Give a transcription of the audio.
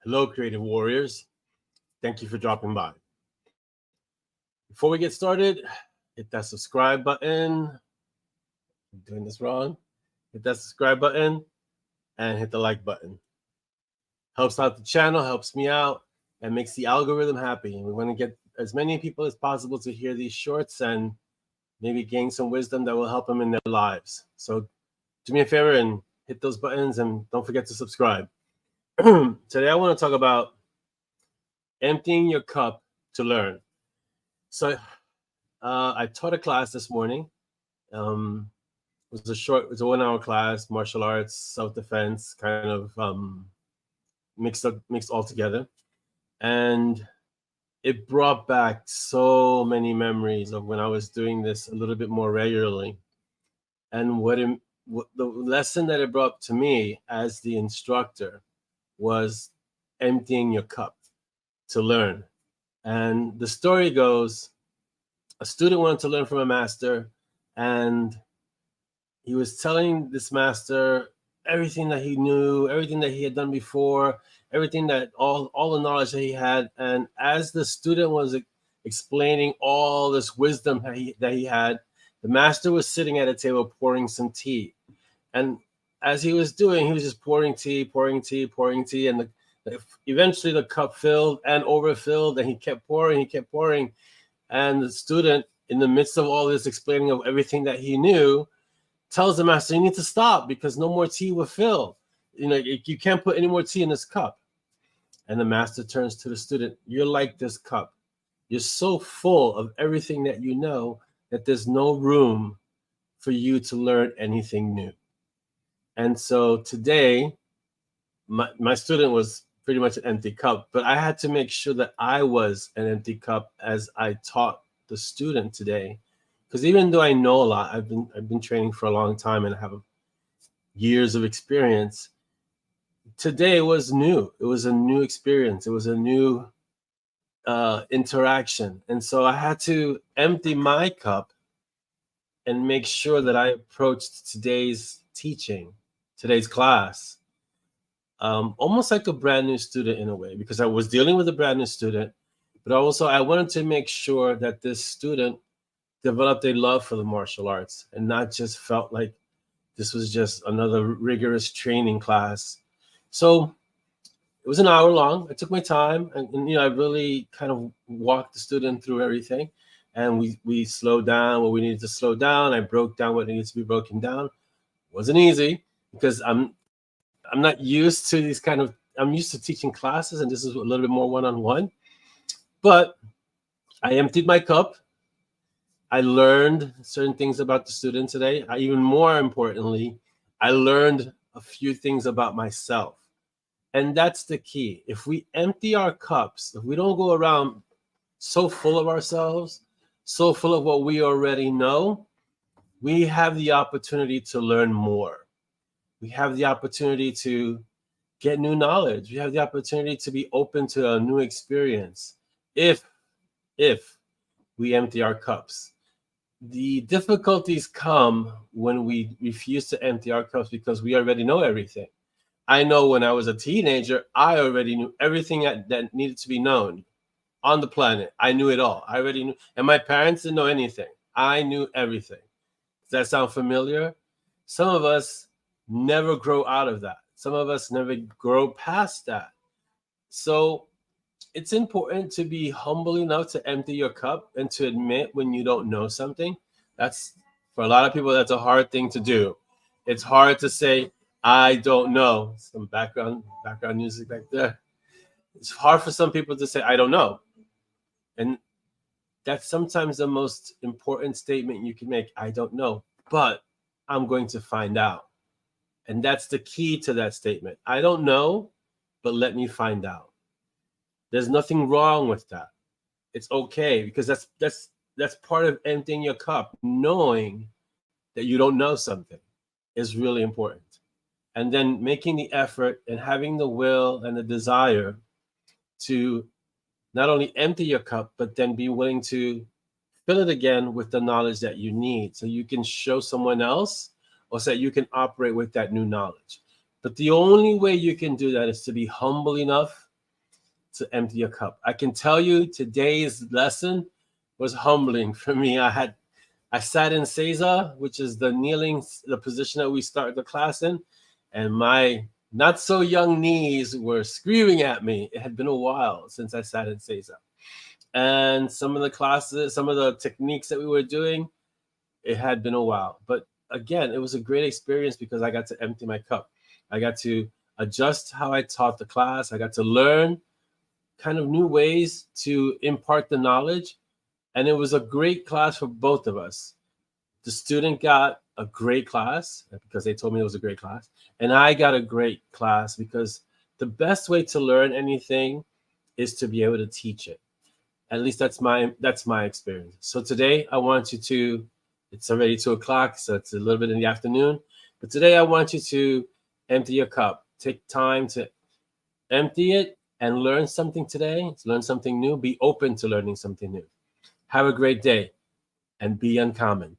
Hello, creative warriors. Thank you for dropping by. Before we get started, hit that subscribe button. I'm doing this wrong. Hit that subscribe button and hit the like button. Helps out the channel, helps me out, and makes the algorithm happy. And we want to get as many people as possible to hear these shorts and maybe gain some wisdom that will help them in their lives. So do me a favor and hit those buttons, and don't forget to subscribe. Today I want to talk about emptying your cup to learn. So I taught a class this morning. It was a 1-hour class, martial arts, self-defense, kind of mixed all together. And it brought back so many memories of when I was doing this a little bit more regularly. And the lesson that it brought to me as the instructor was emptying your cup to learn. And the story goes, a student wanted to learn from a master, and he was telling this master everything that he knew, everything that he had done before, everything that all the knowledge that he had. And as the student was explaining all this wisdom that he had, the master was sitting at a table pouring some tea. And as he was doing, he was just pouring tea, and eventually the cup filled and overfilled, and he kept pouring. And the student, in the midst of all this explaining of everything that he knew, tells the master, you need to stop because no more tea will fill. You can't put any more tea in this cup. And the master turns to the student, you're like this cup. You're so full of everything that you know that there's no room for you to learn anything new. And so today, my student was pretty much an empty cup, but I had to make sure that I was an empty cup as I taught the student today. Because even though I know a lot, I've been training for a long time and I have years of experience, today was new. It was a new experience. It was a new interaction. And so I had to empty my cup and make sure that I approached today's teaching, today's class, almost like a brand new student in a way, because I was dealing with a brand new student, but also I wanted to make sure that this student developed a love for the martial arts and not just felt like this was just another rigorous training class. So it was an hour long. I took my time and I really kind of walked the student through everything. And we slowed down what we needed to slow down. I broke down what needed to be broken down. It wasn't easy because I'm not used to these I'm used to teaching classes, and this is a little bit more one-on-one. But I emptied my cup. I learned certain things about the student today. Even more importantly, I learned a few things about myself. And that's the key. If we empty our cups, if we don't go around so full of ourselves, so full of what we already know, we have the opportunity to learn more. We have the opportunity to get new knowledge. We have the opportunity to be open to a new experience if we empty our cups. The difficulties come when we refuse to empty our cups because we already know everything. I know when I was a teenager, I already knew everything that needed to be known on the planet. I knew it all. I already knew. And my parents didn't know anything. I knew everything. Does that sound familiar? Some of us never grow out of that. Some of us never grow past that. So it's important to be humble enough to empty your cup and to admit when you don't know something. That's, for a lot of people, that's a hard thing to do. It's hard to say, I don't know. Some background music back there. It's hard for some people to say, I don't know. And that's sometimes the most important statement you can make. I don't know, but I'm going to find out. And that's the key to that statement. I don't know, but let me find out. There's nothing wrong with that. It's okay, because that's part of emptying your cup. Knowing that you don't know something is really important. And then making the effort and having the will and the desire to not only empty your cup, but then be willing to fill it again with the knowledge that you need so you can show someone else, or so that you can operate with that new knowledge. But the only way you can do that is to be humble enough to empty your cup. I can tell you today's lesson was humbling for me. I sat in Seiza, which is the position that we start the class in, and my not so young knees were screaming at me. It had been a while since I sat in Seiza. And some of the classes, some of the techniques that we were doing, it had been a while. But again, it was a great experience because I got to empty my cup. I got to adjust how I taught the class. I got to learn kind of new ways to impart the knowledge. And it was a great class for both of us. The student got a great class because they told me it was a great class. And I got a great class because the best way to learn anything is to be able to teach it. At least that's my experience. So today I want you to, it's already 2:00, so it's a little bit in the afternoon. But today I want you to empty your cup. Take time to empty it and learn something today. Learn something new. Be open to learning something new. Have a great day and be uncommon.